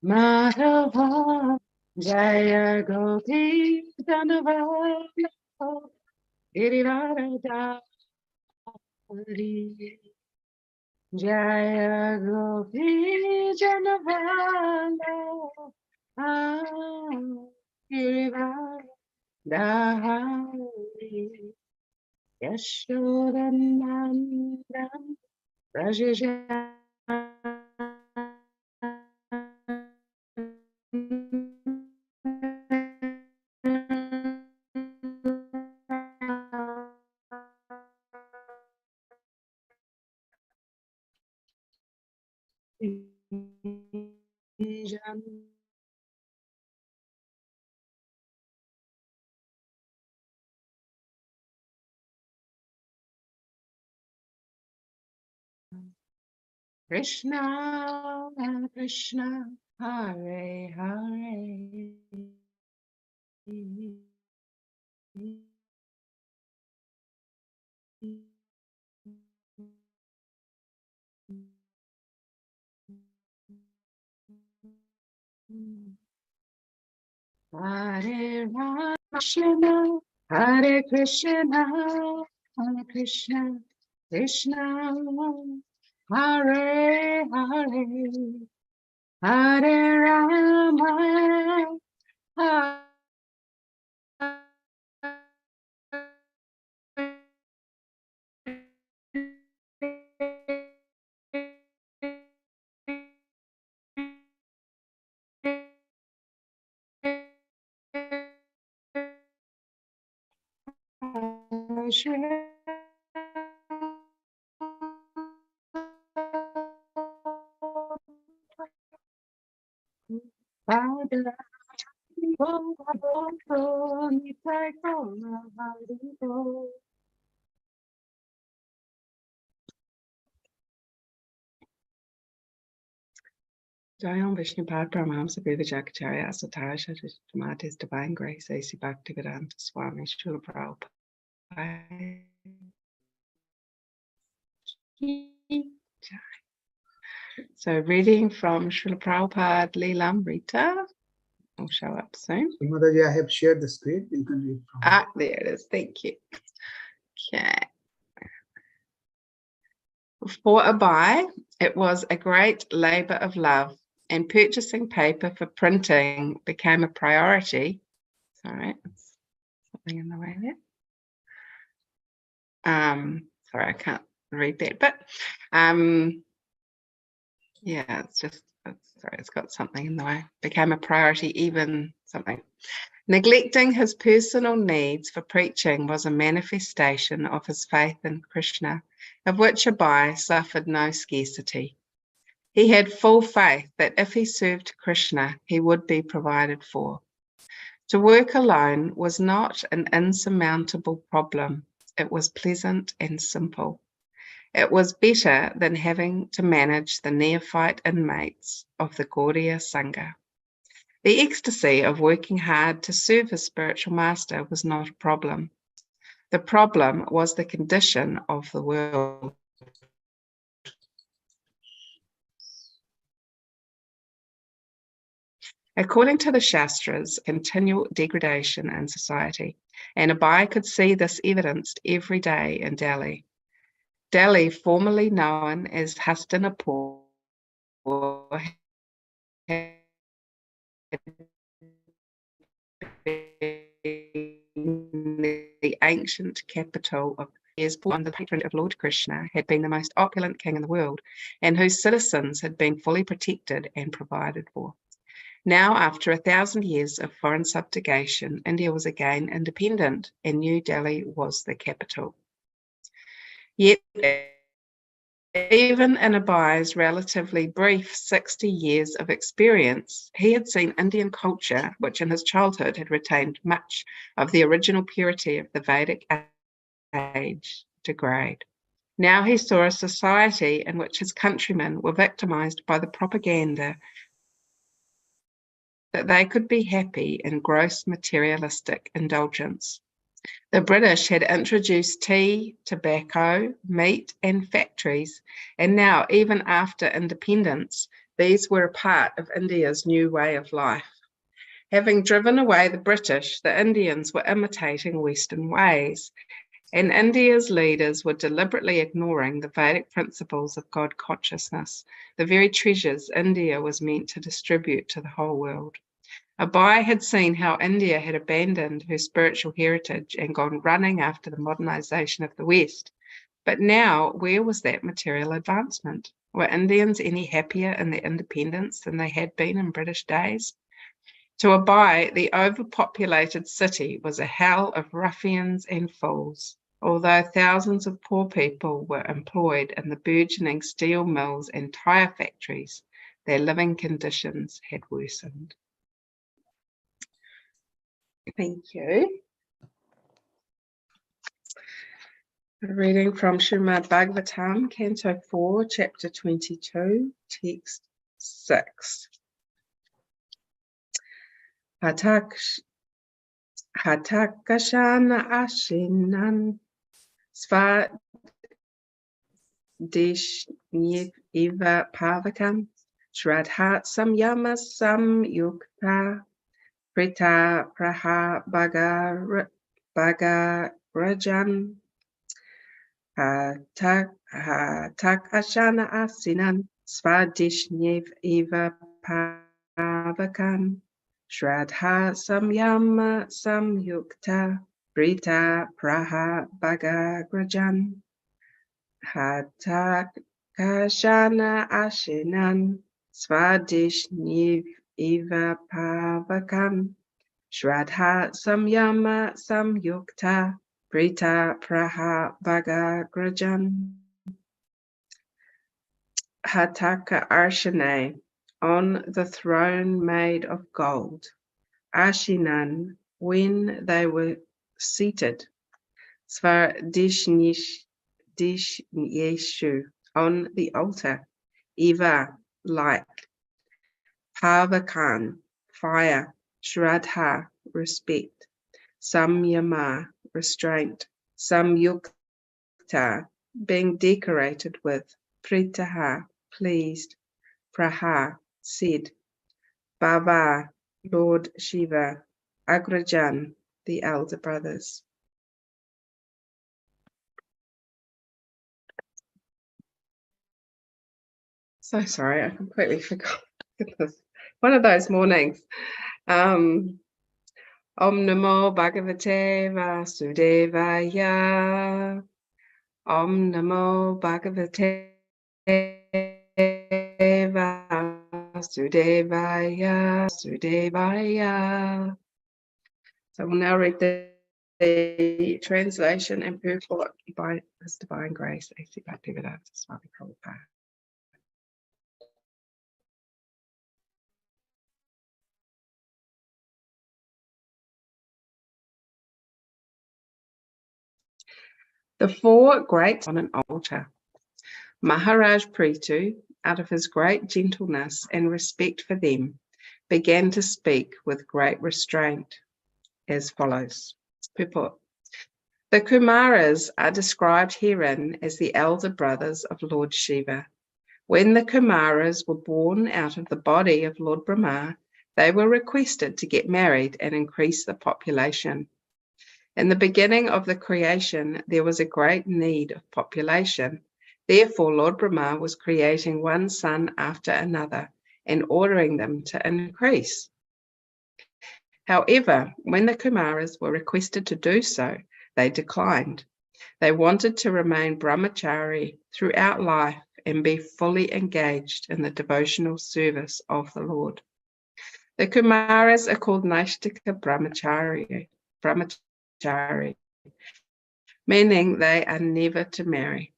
Madhava Jaya Gopi Dhanavaya Girivaradari Jaya Gopi Dhanavaya Girivaradari Yashodanandam Rajaja Krishna, Krishna, Hare Hare. Hare Rama, Krishna, Hare Krishna, Hare Krishna, Krishna, Hare Hare, Hare Rama, Hare Jayam Vishnu Pad Paramahamsa Buddha Jakacharya Asatara Shatamattis Divine Grace A.C. Bhaktivedanta Swami Srila Prabhupada. So reading from Srila Prabhupada Leelamrita will show up soon. Mataji, I have shared the screen. You can read from there it is. Thank you. Okay. For Abai, it was a great labor of love, and purchasing paper for printing became a priority. Sorry, something in the way there. Sorry, I can't read that, but yeah, it's got something in the way. Became a priority, even something. Neglecting his personal needs for preaching was a manifestation of his faith in Krishna, of which Abai suffered no scarcity. He had full faith that if he served Krishna, he would be provided for. To work alone was not an insurmountable problem. It was pleasant and simple. It was better than having to manage the neophyte inmates of the Gaudiya Sangha. The ecstasy of working hard to serve his spiritual master was not a problem. The problem was the condition of the world. According to the Shastras, continual degradation in society, and Abai could see this evidenced every day in Delhi. Delhi, formerly known as Hastinapur, had the ancient capital of the patron of Lord Krishna, had been the most opulent king in the world, and whose citizens had been fully protected and provided for. Now, after 1,000 years of foreign subjugation, India was again independent, and New Delhi was the capital. Yet, even in Abai's relatively brief 60 years of experience, he had seen Indian culture, which in his childhood had retained much of the original purity of the Vedic age, degrade. Now he saw a society in which his countrymen were victimized by the propaganda that they could be happy in gross materialistic indulgence. The British had introduced tea, tobacco, meat, and factories, and now, even after independence, These were a part of India's new way of life. Having driven away the British, the Indians were imitating Western ways, and India's leaders were deliberately ignoring the Vedic principles of God consciousness, the very treasures India was meant to distribute to the whole world. Abai had seen how India had abandoned her spiritual heritage and gone running after the modernization of the West. But now, where was that material advancement? Were Indians any happier in their independence than they had been in British days? To Abai, the overpopulated city was a hell of ruffians and fools. Although thousands of poor people were employed in the burgeoning steel mills and tyre factories, their living conditions had worsened. Thank you. Reading from Srimad Bhagavatam, Canto 4, Chapter 22, Text 6. Hatakashana ashinan svadishniv eva pavakam shradhat samyama samyukta prita praha bagarajan hatakashana asinan svadishniv eva pavakam Shraddha Samyama Samyukta Prita Praha Bhagagrajan Hatakashana Ashinan Svadishniv Eva Pavakam Shraddha Samyama Samyukta Prita Praha Bhagagrajan Hataka Arshane on the throne made of gold, Ashinan, when they were seated, Svardishniyeshu, on the altar, Eva, like, Pavakan, fire, Shraddha, respect, Samyama, restraint, Samyukta, being decorated with, Pritaha, pleased, Praha, said, Baba, Lord Shiva, Agrajan, the elder brothers. So sorry, I completely forgot. Goodness. One of those mornings. Om Namo Bhagavate Vasudevaya. Om Namo Bhagavate Vasudevaya. So we'll now read the translation and purport by His Divine Grace, A.C. Bhaktivedanta Swami Prabhupada. The four great on an altar. Maharaj Prithu, out of his great gentleness and respect for them, began to speak with great restraint as follows. Purport. The Kumaras are described herein as the elder brothers of Lord Shiva. When the Kumaras were born out of the body of Lord Brahma, they were requested to get married and increase the population. In the beginning of the creation, there was a great need of population. Therefore, Lord Brahma was creating one son after another and ordering them to increase. However, when the Kumaras were requested to do so, they declined. They wanted to remain brahmachari throughout life and be fully engaged in the devotional service of the Lord. The Kumaras are called Naishtika brahmachari, meaning they are never to marry.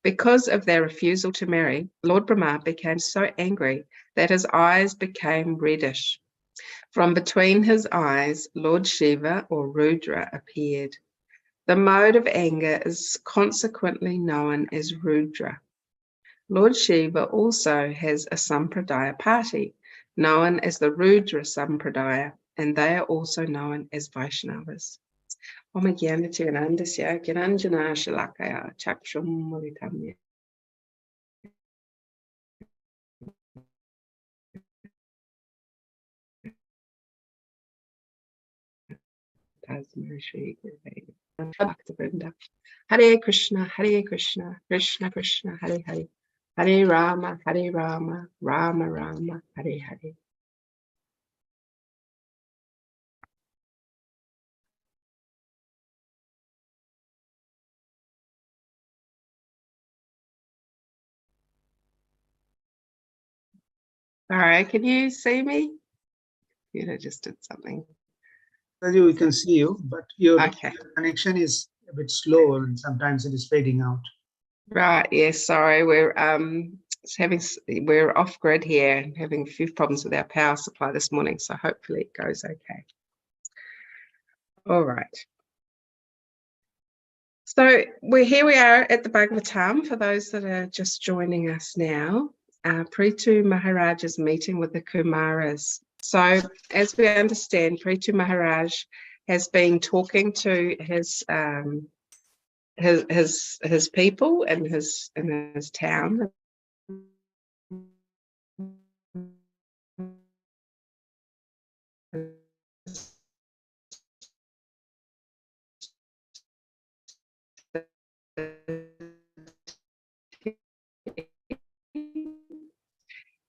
Because of their refusal to marry, Lord Brahma became so angry that his eyes became reddish. From between his eyes, Lord Shiva or Rudra appeared. The mode of anger is consequently known as Rudra. Lord Shiva also has a Sampradaya party, known as the Rudra Sampradaya, and they are also known as Vaishnavas. Om Jnanati Anandasya Gyananjana Shalakaya Chakshum Malitamya Hare Krishna, Krishna Krishna, Hare Hare, Hare Rama, Rama Rama, Hare Hare. All right, can you see me? Computer just did something. We can see you, but your Okay. connection is a bit slow and sometimes it is fading out. Right, yes, sorry, we're off grid here and having a few problems with our power supply this morning, so hopefully it goes okay. All right. So we are at the Bhagavatam. For those that are just joining us now, Prithu Maharaj is meeting with the Kumaras. So as we understand, Prithu Maharaj has been talking to his people in his town.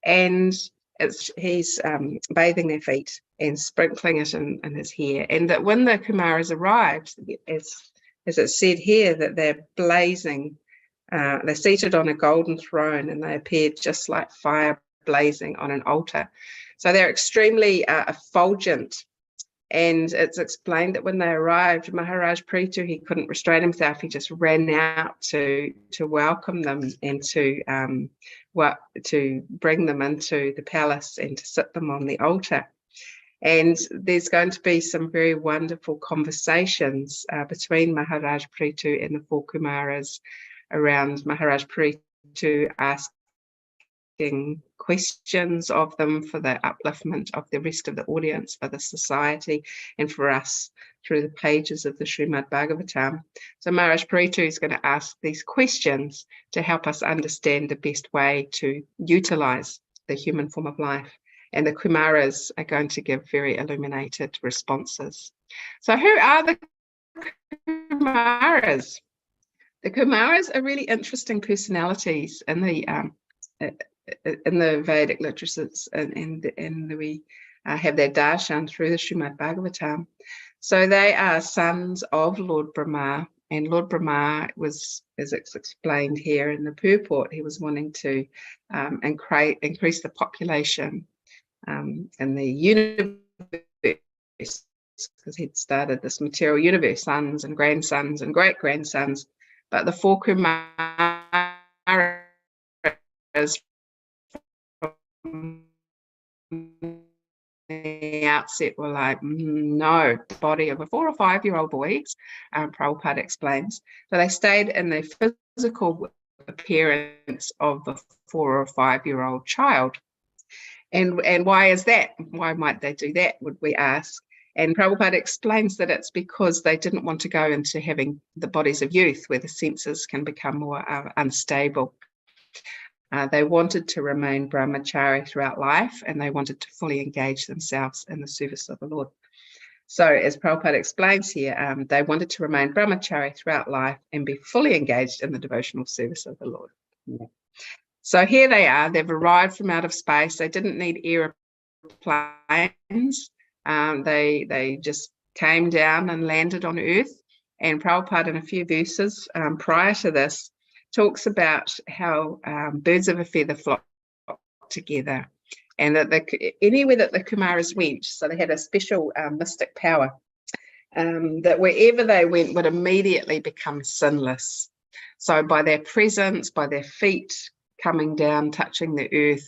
And he's bathing their feet and sprinkling it in his hair. And that when the Kumaras arrived, as it said here, that they're blazing, they're seated on a golden throne and they appeared just like fire blazing on an altar. So they're extremely effulgent. And it's explained that when they arrived, Maharaj Prithu, he couldn't restrain himself. He just ran out to welcome them and to bring them into the palace and to sit them on the altar. And there's going to be some very wonderful conversations between Maharaj Prithu and the four Kumaras around Maharaj Prithu asking questions of them for the upliftment of the rest of the audience, for the society, and for us through the pages of the Srimad Bhagavatam. So Maharaj Prithu is going to ask these questions to help us understand the best way to utilize the human form of life. And the Kumaras are going to give very illuminated responses. So who are the Kumaras? The Kumaras are really interesting personalities in the Vedic literatures, and we have their darshan through the Srimad Bhagavatam. So they are sons of Lord Brahma, and Lord Brahma was, as it's explained here in the purport, he was wanting to increase the population in the universe, because he'd started this material universe, sons and grandsons and great-grandsons. But the four Kumaras from the outset were like, no, the body of a 4 or 5-year-old boy, Prabhupada explains. So they stayed in the physical appearance of a 4 or 5-year-old child. And why is that? Why might they do that, would we ask? And Prabhupada explains that it's because they didn't want to go into having the bodies of youth where the senses can become more unstable. They wanted to remain brahmachari throughout life, and they wanted to fully engage themselves in the service of the Lord. So as Prabhupada explains here, they wanted to remain brahmachari throughout life and be fully engaged in the devotional service of the Lord. Yeah. So here they are. They've arrived from out of space. They didn't need airplanes. They just came down and landed on Earth. And Prabhupada, in a few verses prior to this, talks about how birds of a feather flock together, and that anywhere that the Kumaras went, so they had a special mystic power, that wherever they went would immediately become sinless. So by their presence, by their feet coming down, touching the earth,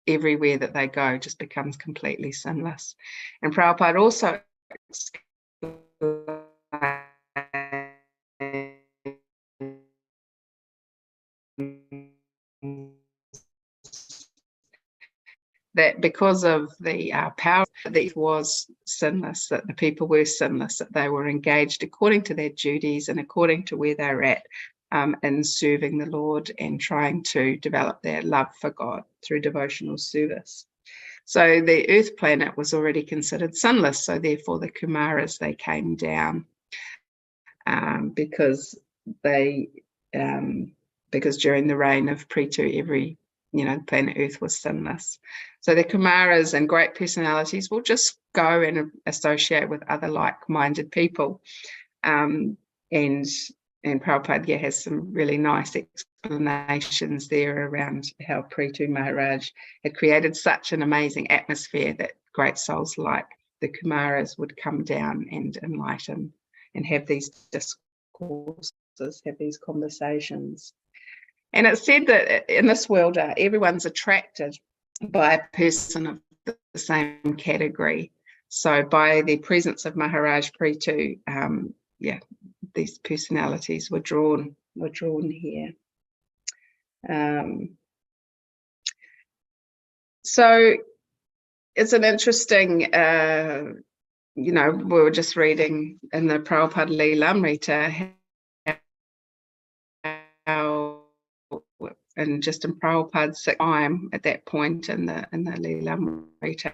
everywhere that they go just becomes completely sinless. And Prabhupada also that because of the power that was sinless, that the people were sinless, that they were engaged according to their duties and according to where they're at in serving the Lord and trying to develop their love for God through devotional service. So the Earth planet was already considered sunless. So therefore the Kumaras, they came down because during the reign of Pretu, every planet Earth was sunless. So the Kumaras and great personalities will just go and associate with other like-minded people. And Prabhupada has some really nice explanations there around how Pretu Maharaj had created such an amazing atmosphere that great souls like the Kumaras would come down and enlighten and have these discourses, have these conversations. And it's said that in this world, everyone's attracted by a person of the same category. So by the presence of Maharaj Pretu, these personalities were drawn here. So it's an interesting, we were just reading in the Prabhupada Leelamrita how, and just in Prabhupada's time at that point in the Leelamrita,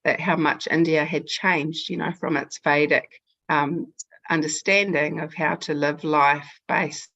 that how much India had changed, from its Vedic understanding of how to live life based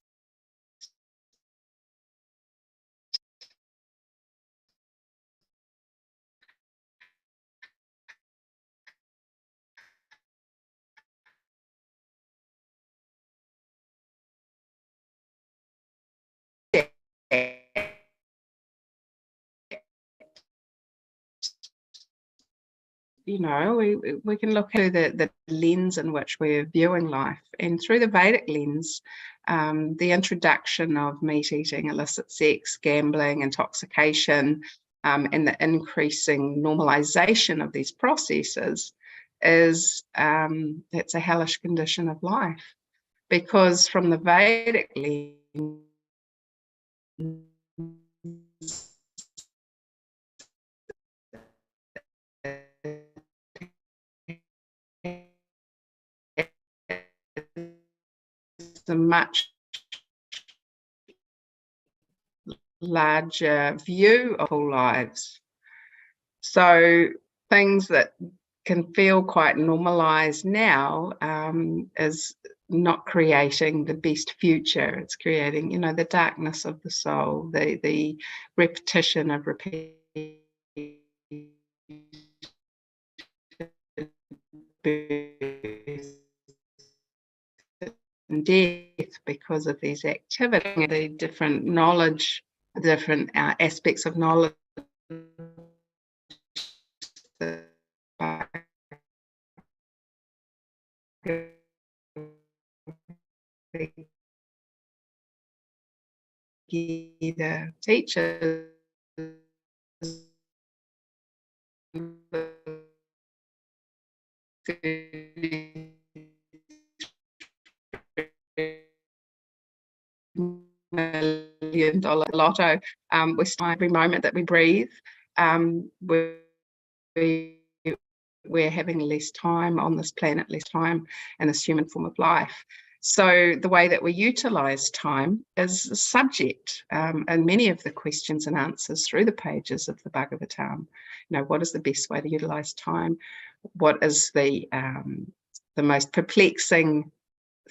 we can look at the lens in which we're viewing life. And through the Vedic lens, the introduction of meat eating, illicit sex, gambling, intoxication, and the increasing normalization of these processes is it's a hellish condition of life. Because from the Vedic lens, a much larger view of all lives. So things that can feel quite normalized now is not creating the best future. It's creating, the darkness of the soul, the repetition of birth and death because of these activities, the different knowledge, different aspects of knowledge the teachers $1 million lotto. We start every moment that we breathe. We're having less time on this planet, less time in this human form of life. So the way that we utilize time is subject, and many of the questions and answers through the pages of the Bhagavatam. What is the best way to utilize time? What is the most perplexing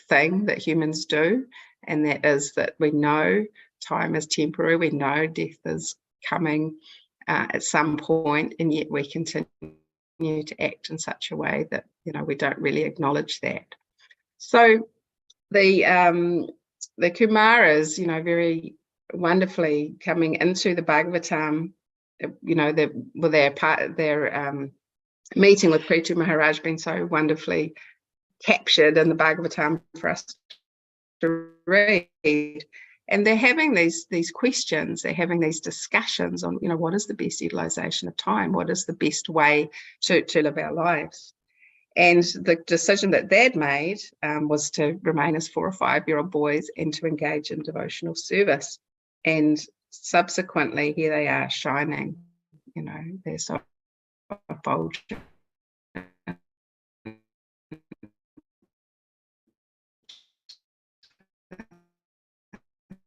thing that humans do? And that is that we know time is temporary. We know death is coming at some point, and yet we continue to act in such a way that we don't really acknowledge that. So the Kumaras, very wonderfully coming into the Bhagavatam, their meeting with Pretu Maharaj being so wonderfully captured in the Bhagavatam for us to read. And they're having these questions, they're having these discussions on, what is the best utilization of time? What is the best way to live our lives? And the decision that they'd made was to remain as 4 or 5-year-old boys and to engage in devotional service. And subsequently, here they are shining, they're so effulgent.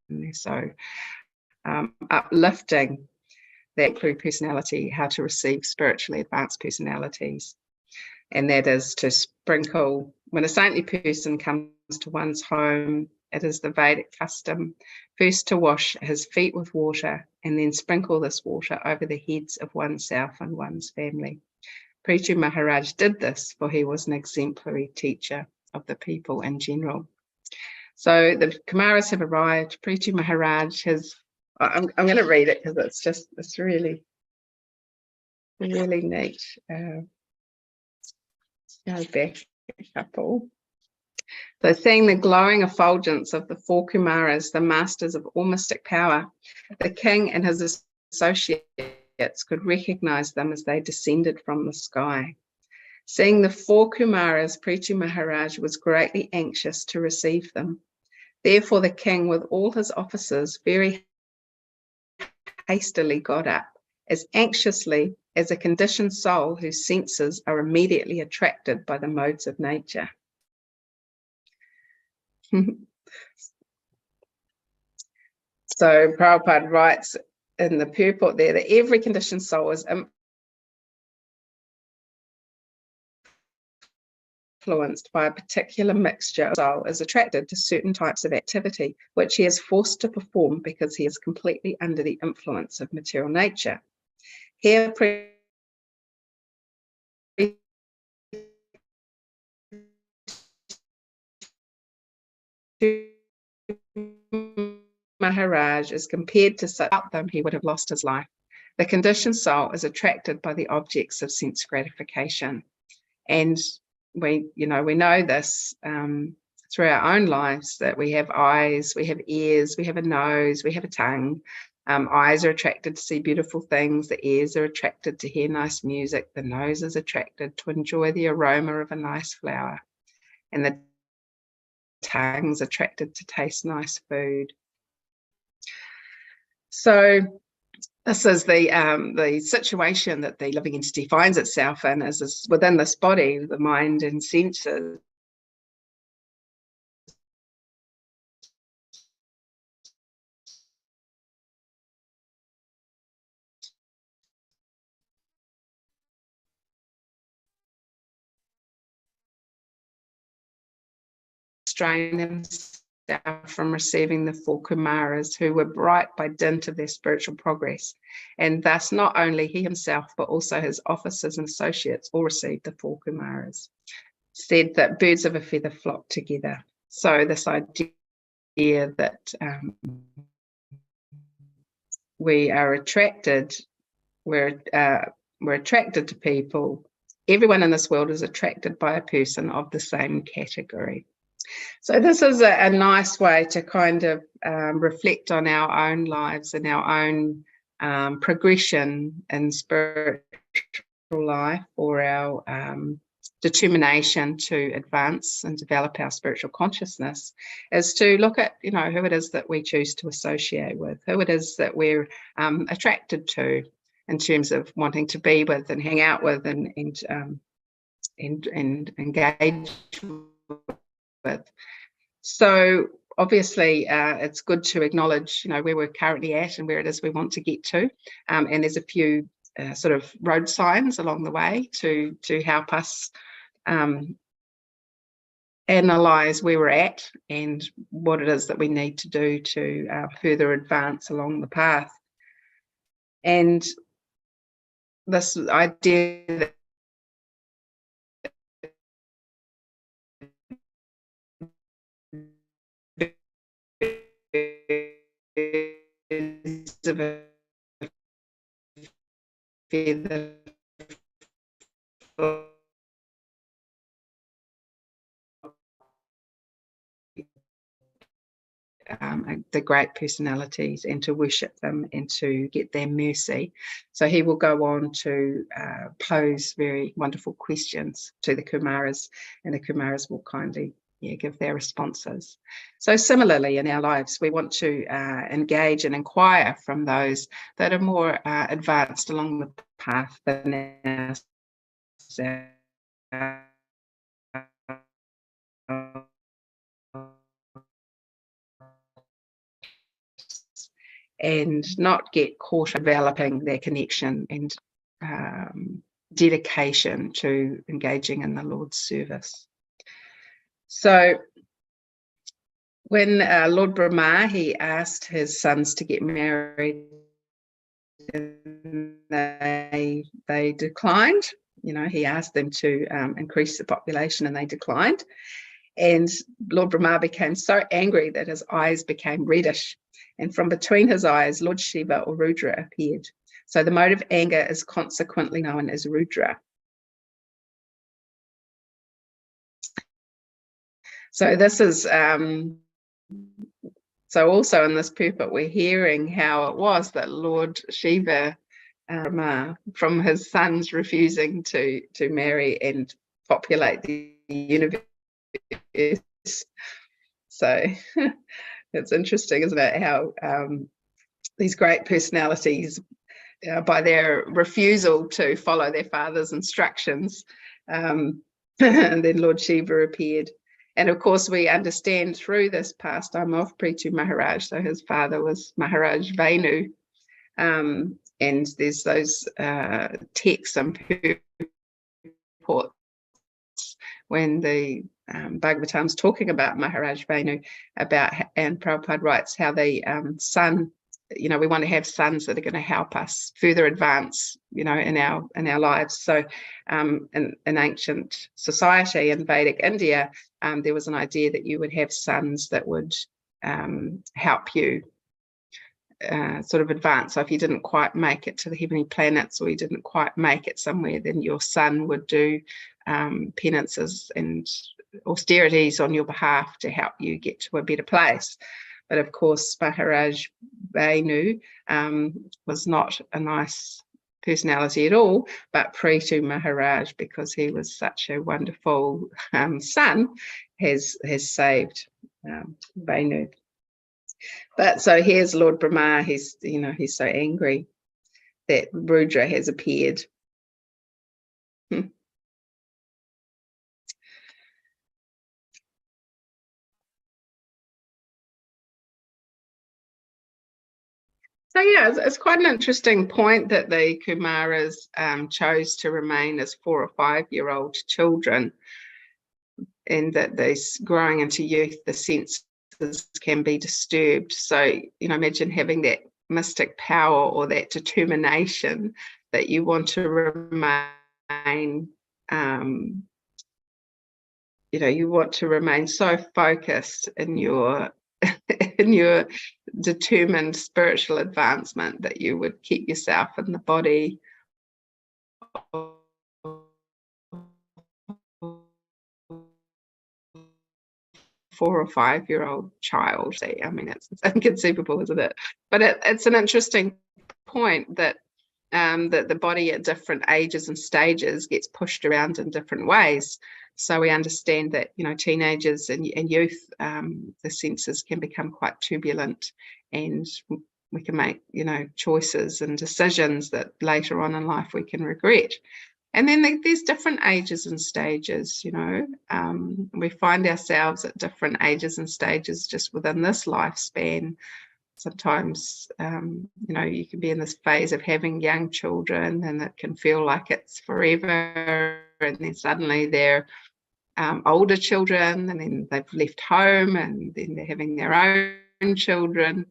And they're so uplifting that include personality, how to receive spiritually advanced personalities. And that is to sprinkle, when a saintly person comes to one's home, it is the Vedic custom first to wash his feet with water and then sprinkle this water over the heads of oneself and one's family. Prithu Maharaj did this, for he was an exemplary teacher of the people in general. So the Kumaras have arrived. Prithu Maharaj has, I'm going to read it because it's really, really neat. Go back a couple. So seeing the glowing effulgence of the four Kumaras, the masters of all mystic power, the king and his associates could recognize them as they descended from the sky. Seeing the four Kumaras, Prithu Maharaj was greatly anxious to receive them. Therefore, the king, with all his officers, very hastily got up, as anxiously as a conditioned soul whose senses are immediately attracted by the modes of nature. So Prabhupada writes in the purport there that every conditioned soul is influenced by a particular mixture of soul, is attracted to certain types of activity, which he is forced to perform because he is completely under the influence of material nature. Here, Maharaj is compared to such, without them he would have lost his life. The conditioned soul is attracted by the objects of sense gratification. And we know this through our own lives, that we have eyes, we have ears, we have a nose, we have a tongue. Eyes are attracted to see beautiful things. The ears are attracted to hear nice music. The nose is attracted to enjoy the aroma of a nice flower. And the tongue is attracted to taste nice food. So this is the situation that the living entity finds itself in, is within this body, the mind and senses. Strain himself from receiving the four Kumaras, who were bright by dint of their spiritual progress, and thus not only he himself but also his officers and associates all received the four Kumaras. Said that birds of a feather flock together. So this idea that we are attracted, we're attracted to people. Everyone in this world is attracted by a person of the same category. So this is a nice way to kind of reflect on our own lives and our own progression in spiritual life, or our determination to advance and develop our spiritual consciousness, is to look at, who it is that we choose to associate with, who it is that we're attracted to in terms of wanting to be with and hang out with and engage with. So obviously it's good to acknowledge where we're currently at and where it is we want to get to, and there's a few sort of road signs along the way to help us analyze where we're at and what it is that we need to do to further advance along the path. And this idea that the great personalities, and to worship them and to get their mercy. So he will go on to pose very wonderful questions to the Kumaras, and the Kumaras will kindly give their responses. So similarly in our lives, we want to engage and inquire from those that are more advanced along the path than ourselves. and not get caught developing their connection and dedication to engaging in the Lord's service. So when Lord Brahma, he asked his sons to get married, and they declined. He asked them to increase the population, and they declined. And Lord Brahma became so angry that his eyes became reddish, and from between his eyes, Lord Shiva or Rudra appeared. So the mode of anger is consequently known as Rudra. So this is, so also in this purport, we're hearing how it was that Lord Shiva, from his sons refusing to marry and populate the universe. So it's interesting, isn't it, how these great personalities, by their refusal to follow their father's instructions, and then Lord Shiva appeared. And of course, we understand through this pastime of Prithu Maharaj, so his father was Maharaj Venu, and there's those texts and purports when the Bhagavatam's talking about Maharaj Venu, and Prabhupada writes how the son, we want to have sons that are going to help us further advance, in our lives. So in ancient society in Vedic India, there was an idea that you would have sons that would help you sort of advance. So if you didn't quite make it to the heavenly planets, or you didn't quite make it somewhere, then your son would do penances and austerities on your behalf to help you get to a better place. But of course, Maharaj Venu was not a nice personality at all, but Prithu Maharaj, because he was such a wonderful son, has saved Venu. But so here's Lord Brahma. He's so angry that Rudra has appeared. So yeah, it's quite an interesting point that the Kumaras chose to remain as 4 or 5-year-old children, and that these growing into youth, the senses can be disturbed. So, imagine having that mystic power or that determination that you want to remain, you want to remain so focused in your determined spiritual advancement that you would keep yourself in the body of 4 or 5-year-old child. I mean, it's inconceivable, isn't it? But it's an interesting point that that the body at different ages and stages gets pushed around in different ways. So we understand that, teenagers and youth, the senses can become quite turbulent, and we can make, choices and decisions that later on in life we can regret. And then there's different ages and stages, we find ourselves at different ages and stages just within this lifespan. Sometimes, you can be in this phase of having young children, and it can feel like it's forever. And then suddenly they're older children, and then they've left home, and then they're having their own children.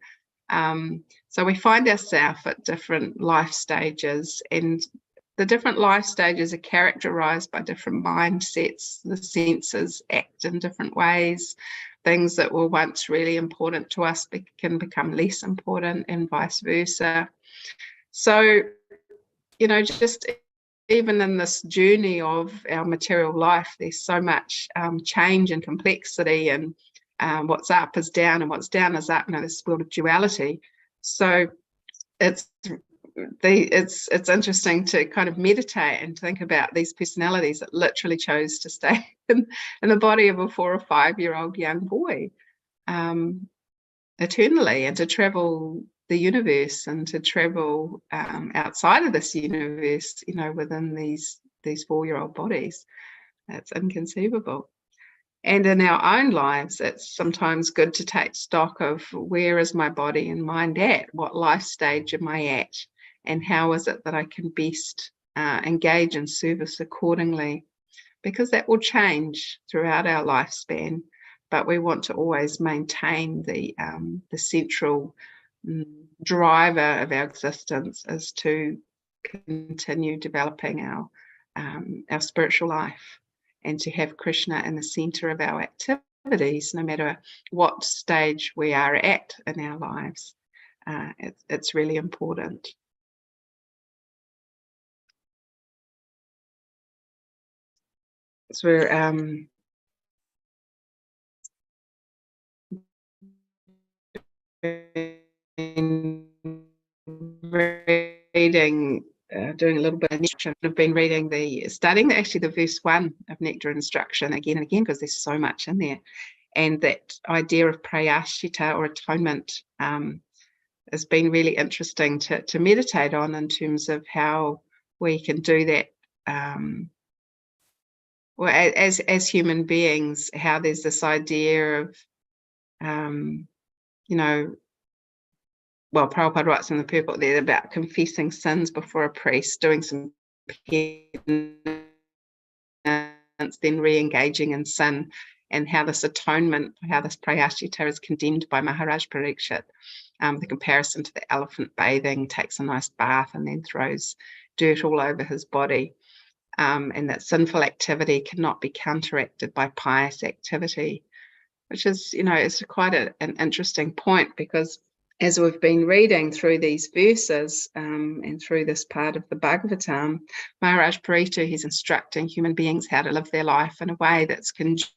So we find ourselves at different life stages, and the different life stages are characterized by different mindsets. The senses act in different ways. Things that were once really important to us can become less important, and vice versa. So, just even in this journey of our material life, there's so much change and complexity, and what's up is down and what's down is up. This world of duality. So it's interesting to kind of meditate and think about these personalities that literally chose to stay in the body of a 4 or 5-year-old young boy eternally, and to travel the universe, and to travel outside of this universe, within these 4-year-old bodies. That's inconceivable. And in our own lives, it's sometimes good to take stock of where is my body and mind at? What life stage am I at? And how is it that I can best engage in service accordingly? Because that will change throughout our lifespan, but we want to always maintain the central driver of our existence is to continue developing our spiritual life and to have Krishna in the center of our activities, no matter what stage we are at in our lives. It's really important. So we're reading, doing a little bit of instruction. I've been reading studying actually the verse 1 of Nectar Instruction again and again, because there's so much in there. And that idea of prayashita, or atonement, has been really interesting to meditate on in terms of how we can do that. Well, as human beings, how there's this idea of, well, Prabhupada writes in the purport there about confessing sins before a priest, doing some penance, then re-engaging in sin, and how this atonement, how this prayashita is condemned by Maharaj Parikshit. The comparison to the elephant bathing, takes a nice bath and then throws dirt all over his body. And that sinful activity cannot be counteracted by pious activity, which is, it's quite an interesting point, because as we've been reading through these verses and through this part of the Bhagavatam, Maharaj Parikshit, he's instructing human beings how to live their life in a way that's conducive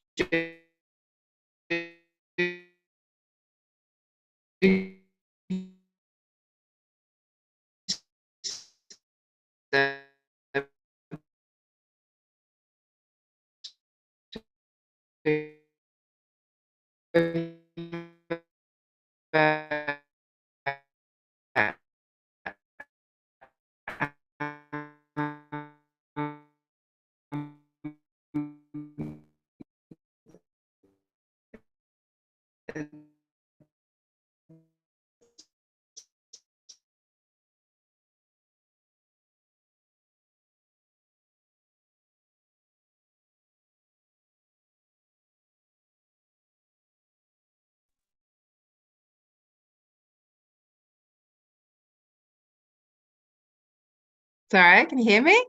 Sorry, can you hear me?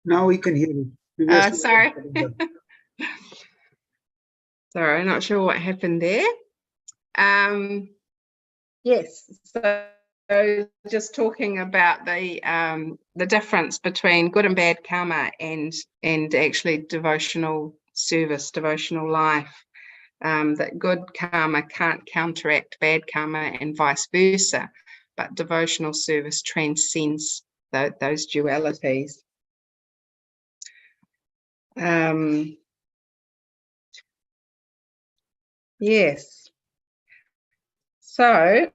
Now we can hear you. Sorry. Sorry, not sure what happened there. Yes, so just talking about the difference between good and bad karma and actually devotional service, devotional life. That good karma can't counteract bad karma and vice versa, but devotional service transcends those dualities. Yes. So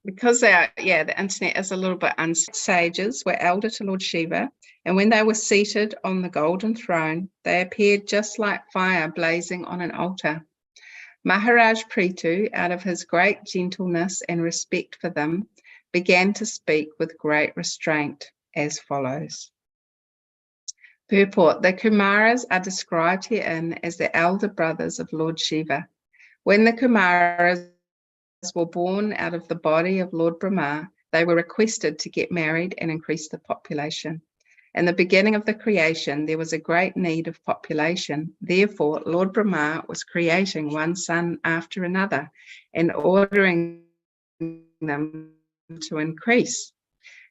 because the internet is a little bit sages were elder to Lord Shiva, and when they were seated on the golden throne, they appeared just like fire blazing on an altar. Maharaj Prithu, out of his great gentleness and respect for them, began to speak with great restraint as follows. Purport: the Kumaras are described herein as the elder brothers of Lord Shiva. When the Kumaras were born out of the body of Lord Brahma, they were requested to get married and increase the population. In the beginning of the creation, there was a great need of population. Therefore, Lord Brahma was creating one son after another and ordering them to increase.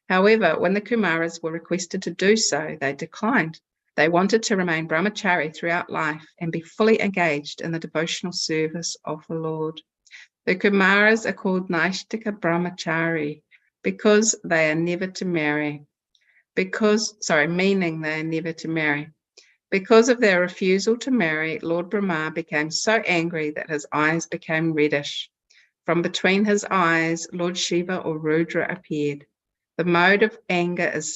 However, when the Kumaras were requested to do so, they declined. They wanted to remain brahmachari throughout life and be fully engaged in the devotional service of the Lord. The Kumaras are called Naishtika Brahmachari because they are never to marry. Meaning they are never to marry. Because of their refusal to marry, Lord Brahma became so angry that his eyes became reddish. From between his eyes, Lord Shiva or Rudra appeared. The mode of anger is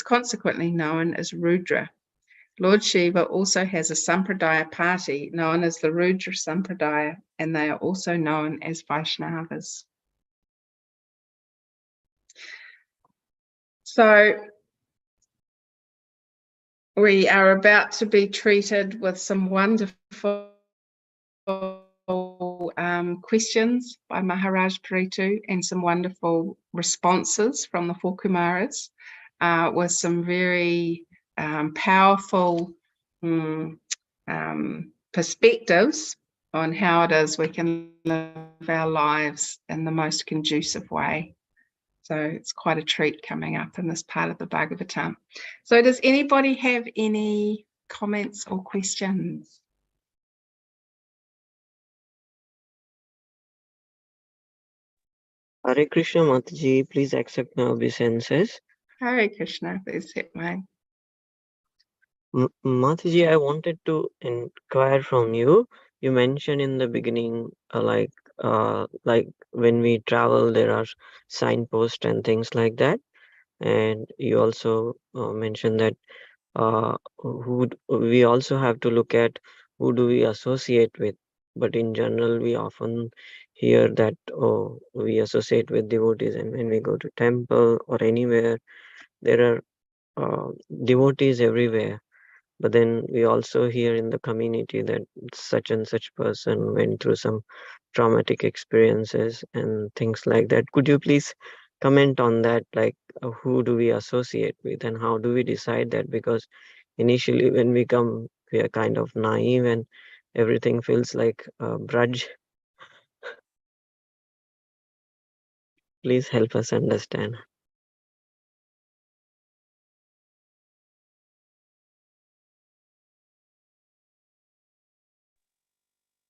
consequently known as Rudra. Lord Shiva also has a Sampradaya party known as the Rudra Sampradaya, and they are also known as Vaishnavas. So we are about to be treated with some wonderful questions by Maharaj Paritu and some wonderful responses from the four Kumaras with some very powerful perspectives on how it is we can live our lives in the most conducive way. So it's quite a treat coming up in this part of the Bhagavatam. So does anybody have any comments or questions? Hare Krishna Mataji, please accept my obeisances. Hare Krishna, please accept mine. Mataji, I wanted to inquire from you. You mentioned in the beginning, like when we travel, there are signposts and things like that. And you also mentioned that we also have to look at who do we associate with. But in general, we often hear that we associate with devotees, and when we go to temple or anywhere, there are devotees everywhere. But then we also hear in the community that such and such person went through some traumatic experiences and things like that. Could you please comment on that? Like, who do we associate with and how do we decide that? Because initially, when we come, we are kind of naive and everything feels like a grudge. Please help us understand.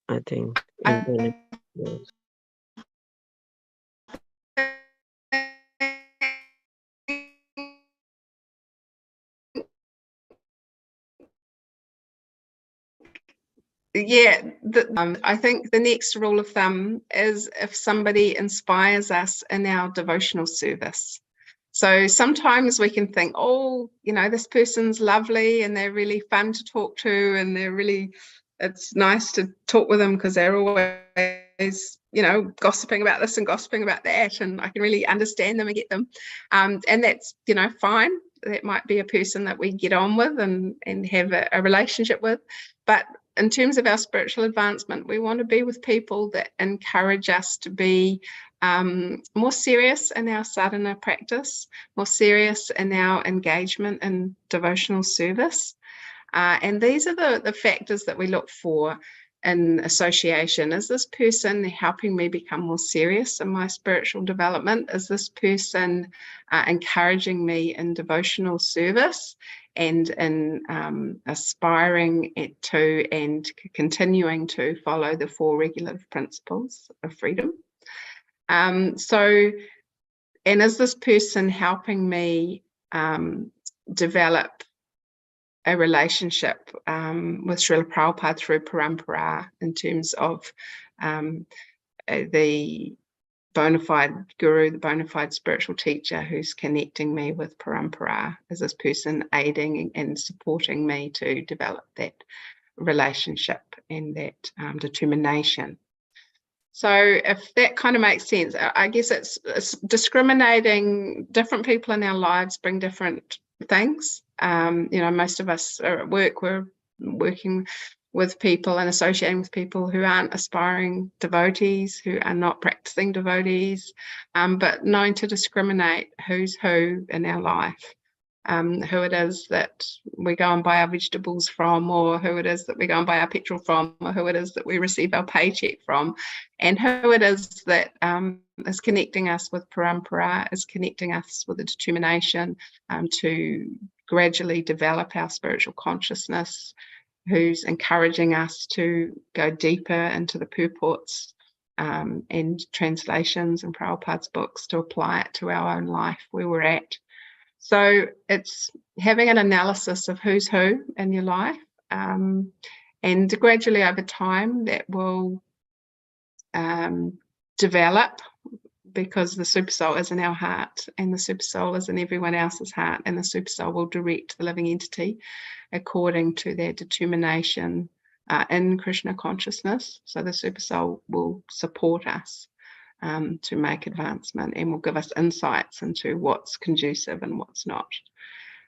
I think internet was. Yeah, I think the next rule of thumb is if somebody inspires us in our devotional service. So sometimes we can think, oh, you know, this person's lovely and they're really fun to talk to and it's nice to talk with them because they're always, you know, gossiping about this and gossiping about that, and I can really understand them and get them. And that's, you know, fine. That might be a person that we get on with and have a relationship with. But in terms of our spiritual advancement, we want to be with people that encourage us to be more serious in our sadhana practice, more serious in our engagement in devotional service. And these are the factors that we look for in association. Is this person helping me become more serious in my spiritual development? Is this person encouraging me in devotional service and in aspiring to and continuing to follow the four regulative principles of freedom? And is this person helping me develop a relationship with Srila Prabhupada through parampara in terms of the bona fide guru, the bona fide spiritual teacher who's connecting me with parampara? Is this person aiding and supporting me to develop that relationship and that determination? So if that kind of makes sense, I guess it's discriminating. Different people in our lives bring different things. You know, most of us are at work, we're working with people and associating with people who aren't aspiring devotees, who are not practicing devotees, but knowing to discriminate who's who in our life. Who it is that we go and buy our vegetables from, or who it is that we go and buy our petrol from, or who it is that we receive our paycheck from, and who it is that is connecting us with parampara, is connecting us with a determination to gradually develop our spiritual consciousness, who's encouraging us to go deeper into the purports and translations in Prabhupada's books to apply it to our own life where we're at. So it's having an analysis of who's who in your life, and gradually over time that will develop, because the super soul is in our heart and the super soul is in everyone else's heart, and the super soul will direct the living entity according to their determination in Krishna consciousness. So the super soul will support us to make advancement and will give us insights into what's conducive and what's not.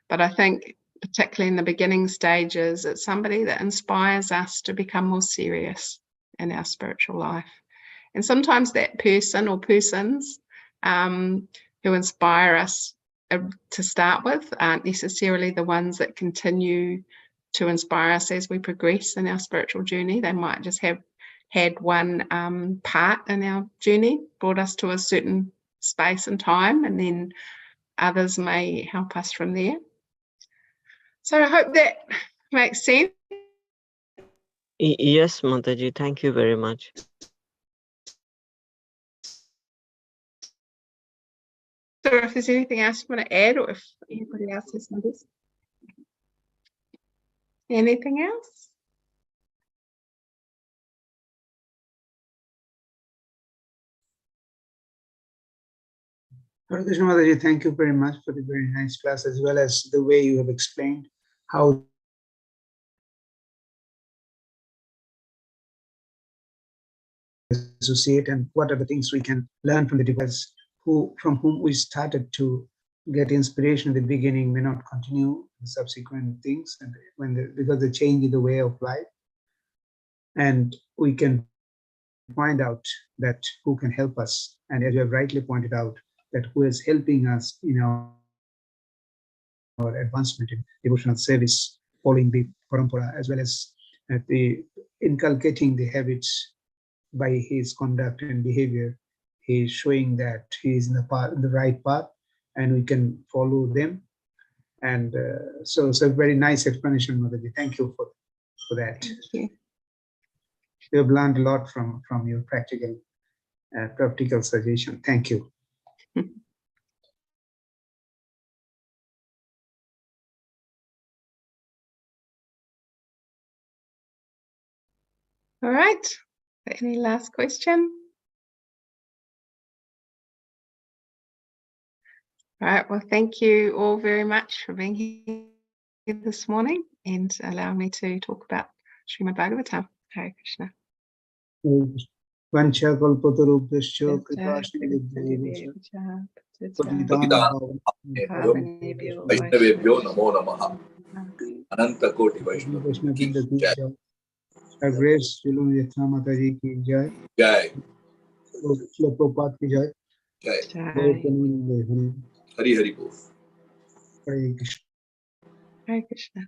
But I think particularly in the beginning stages, it's somebody that inspires us to become more serious in our spiritual life. And sometimes that person or persons who inspire us to start with aren't necessarily the ones that continue to inspire us as we progress in our spiritual journey. They might just have had one part in our journey, brought us to a certain space and time, and then others may help us from there. So I hope that makes sense. Yes, Mataji, thank you very much. So if there's anything else you want to add, or if anybody else has noticed. Anything else? Hare Krishna Mataji, thank you very much for the very nice class, as well as the way you have explained how associate and what are the things we can learn from the device from whom we started to get inspiration in the beginning may not continue the subsequent things, and because they change in the way of life, and we can find out that who can help us, and as you have rightly pointed out, that who is helping us in our advancement in devotional service, following the parampara, as well as the inculcating the habits by his conduct and behavior. He is showing that he is in the right path, and we can follow them. And so it's a very nice explanation, Mataji. Thank you for that. Thank you. We have learned a lot from your practical suggestion. Thank you. All right. Any last question? All right. Well, thank you all very much for being here this morning and allowing me to talk about Srimad Bhagavatam. Hare Krishna. Vancha kalpatarubhyascha kripa sindhubhyascha Vaishnavebhyo namo namaha. Ananta Koti Vaishnava ki jai. Grace Shilum Yatra Mataji ki jai. Jai. Shila Prabhupada ki jai. Jai. Hari Hari Bol. Hare Krishna. Hare Krishna.